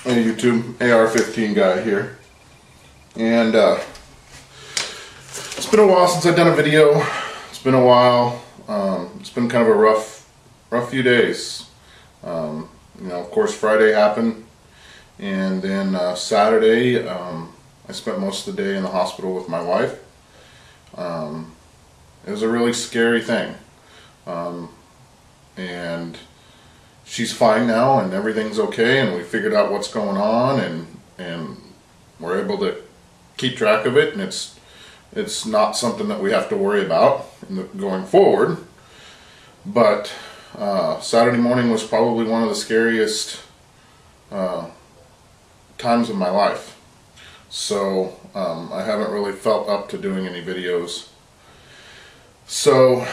Hey YouTube, AR-15 guy here, and it's been a while since I've done a video. It's been a while. It's been kind of a rough few days. You know, of course, Friday happened, and then Saturday, I spent most of the day in the hospital with my wife. It was a really scary thing, and she's fine now and everything's okay, and we figured out what's going on, and we're able to keep track of it, and it's not something that we have to worry about going forward. But Saturday morning was probably one of the scariest times of my life, so I haven't really felt up to doing any videos, so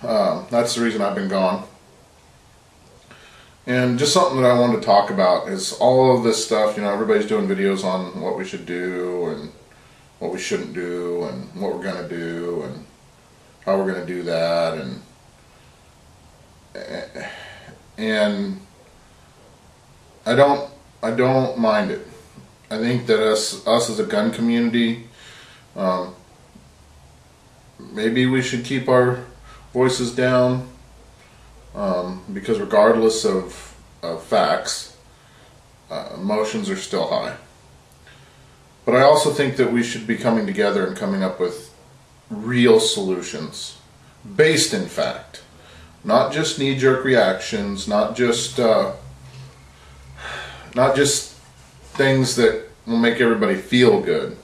that's the reason I've been gone. And just something that I wanted to talk about is all of this stuff. You know, everybody's doing videos on what we should do and what we shouldn't do and what we're going to do and how we're going to do that, and I don't mind it. I think that us as a gun community, maybe we should keep our voices down. Because regardless of facts, emotions are still high. But I also think that we should be coming together and coming up with real solutions based in fact, not just knee-jerk reactions, not just things that will make everybody feel good,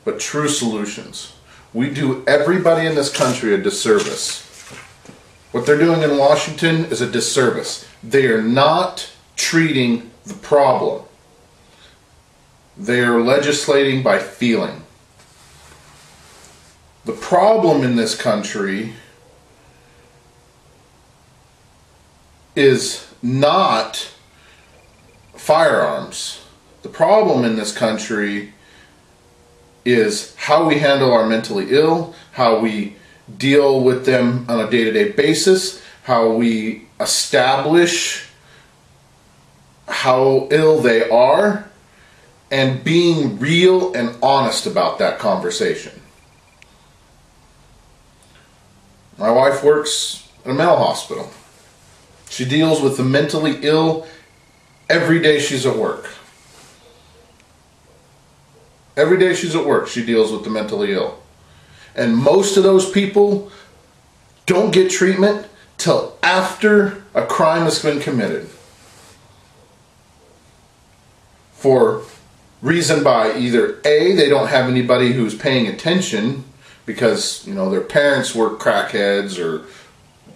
but true solutions. We do everybody in this country a disservice. What they're doing in Washington is a disservice. They are not treating the problem. They are legislating by feeling. The problem in this country is not firearms. The problem in this country is how we handle our mentally ill, how we deal with them on a day-to-day basis, how we establish how ill they are, and being real and honest about that conversation. My wife works at a mental hospital. She deals with the mentally ill every day she's at work. Every day she's at work, she deals with the mentally ill. And most of those people don't get treatment till after a crime has been committed. For reason by either A, they don't have anybody who's paying attention because, you know, their parents were crackheads or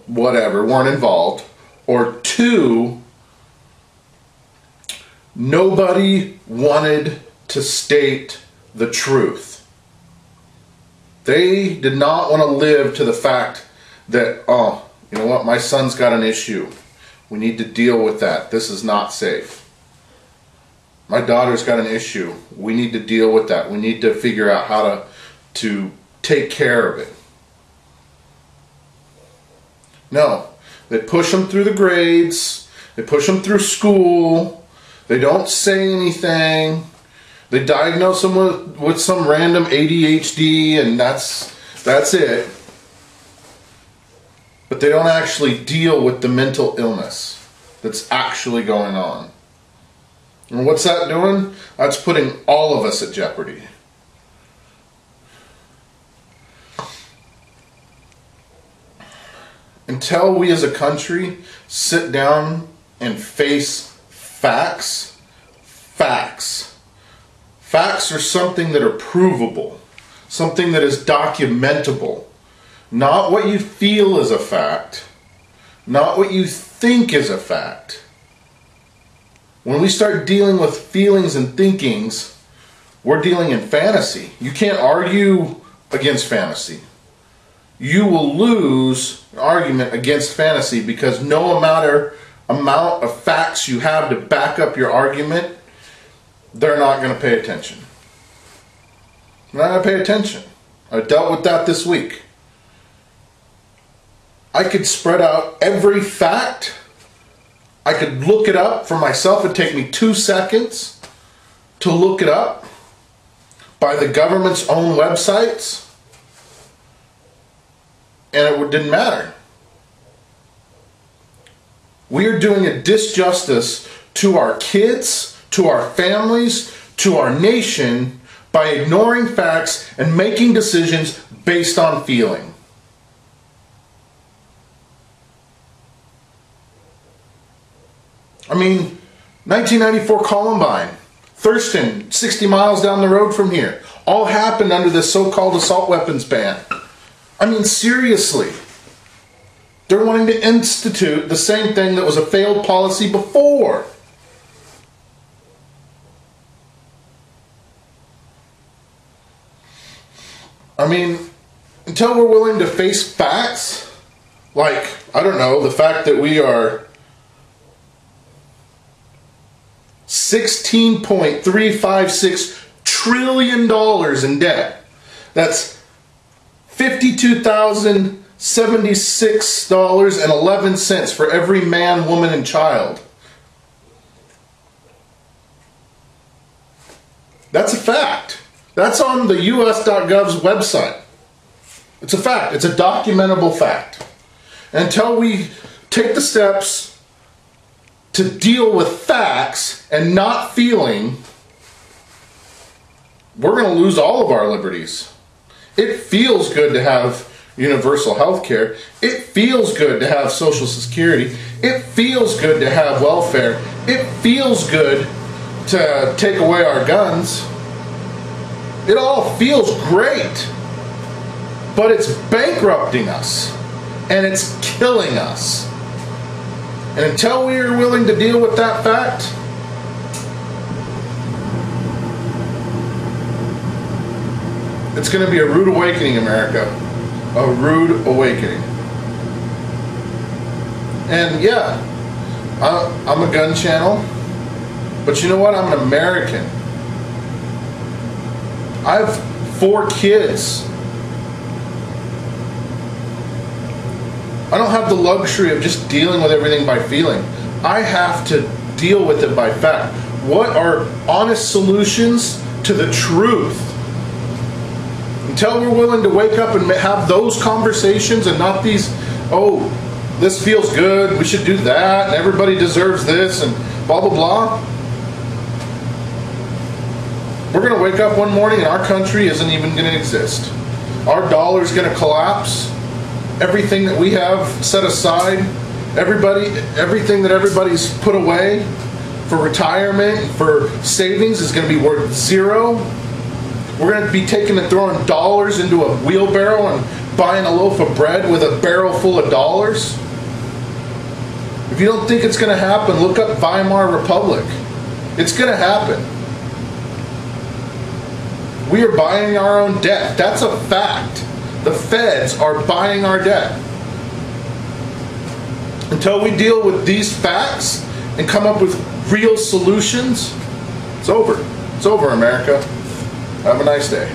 whatever, weren't involved, or two, nobody wanted to state the truth. They did not want to live to the fact that, oh, you know what, my son's got an issue. We need to deal with that. This is not safe. My daughter's got an issue. We need to deal with that. We need to figure out how to take care of it. No, they push them through the grades. They push them through school. They don't say anything. They diagnose them with some random ADHD, and that's it. But they don't actually deal with the mental illness that's actually going on. And what's that doing? That's putting all of us at jeopardy. Until we as a country sit down and face facts, Facts are something that are provable, something that is documentable, not what you feel is a fact, not what you think is a fact. When we start dealing with feelings and thinkings, we're dealing in fantasy. You can't argue against fantasy. You will lose an argument against fantasy because no amount of facts you have to back up your argument, they're not going to pay attention. They're not going to pay attention. I dealt with that this week. I could spread out every fact I could look it up for myself. It'd take me 2 seconds to look it up by the government's own websites, and it didn't matter. We are doing a disjustice to our kids, to our families, to our nation by ignoring facts and making decisions based on feeling. I mean, 1994 Columbine, Thurston, 60 miles down the road from here, all happened under this so-called assault weapons ban. I mean, seriously. They're wanting to institute the same thing that was a failed policy before. I mean, until we're willing to face facts, like, I don't know, the fact that we are $16.356 trillion in debt. That's $52,076.11 for every man, woman, and child. That's a fact. That's on the US.gov's website. It's a fact. It's a documentable fact. And until we take the steps to deal with facts and not feeling, we're going to lose all of our liberties. It feels good to have universal health care. It feels good to have Social Security. It feels good to have welfare. It feels good to take away our guns. It all feels great. But it's bankrupting us. And it's killing us. And until we are willing to deal with that fact, it's going to be a rude awakening, America. A rude awakening. And yeah, I'm a gun channel, but you know what? I'm an American. I have 4 kids. I don't have the luxury of just dealing with everything by feeling. I have to deal with it by fact. What are honest solutions to the truth? Until we're willing to wake up and have those conversations and not these, oh, this feels good, we should do that, and everybody deserves this, and blah, blah, blah. We're going to wake up one morning and our country isn't even going to exist. Our dollar's going to collapse. Everything that we have set aside, everything that everybody's put away for retirement, for savings is going to be worth 0. We're going to be taking and throwing dollars into a wheelbarrow and buying a loaf of bread with a barrel full of dollars. If you don't think it's going to happen, look up Weimar Republic. It's going to happen. We are buying our own debt. That's a fact. The feds are buying our debt. Until we deal with these facts and come up with real solutions, it's over. It's over, America. Have a nice day.